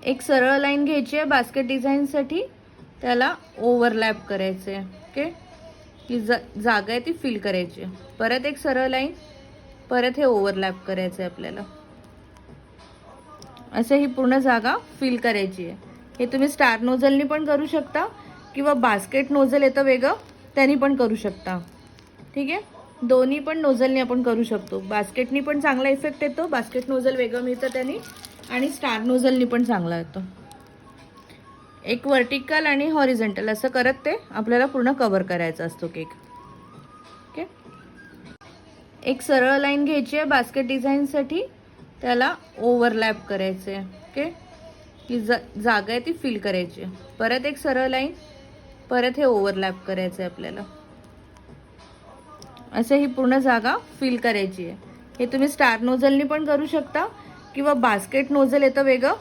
एक सरळ लाईन घ्यायची आहे बास्केट डिझाईनसाठी, त्याला ओव्हरलॅप करायचे आहे. ओके, ही जागा आहे ती फिल करायची. परत एक सरळ लाईन, परत हे ओव्हरलॅप करायचं आहे आपल्याला. असं ही पूर्ण जागा फिल करायची आहे. हे तुम्ही स्टार नोझलनी पण करू शकता किंवा बास्केट नोझल येतं वेगळं त्यांनी पण करू शकता. ठीक आहे, दोन्ही पण नोझलनी आपण करू शकतो. बास्केटनी पण चांगला इफेक्ट येतो, बास्केट नोझल वेगळं मिळतं त्यांनी, आणि स्टार नोझलनी पण चांगला येतो. एक व्हर्टिकल आणि हॉरिझॉन्टल असं करत ते आपल्याला पूर्ण कव्हर करायचा असतो केक. ओके, एक सरळ लाईन घ्यायची आहे बास्केट डिझाईनसाठी, त्याला ओव्हरलॅप करायचे आहे. ओके, ही जागा आहे ती फिल करायची. परत एक सरळ लाईन, परत हे ओव्हरलॅप करायचं आहे आपल्याला. असं ही पूर्ण जागा फिल करायची आहे. हे तुम्ही स्टार नोझलनी पण करू शकता किंवा बास्केट नोझल येतं वेगळं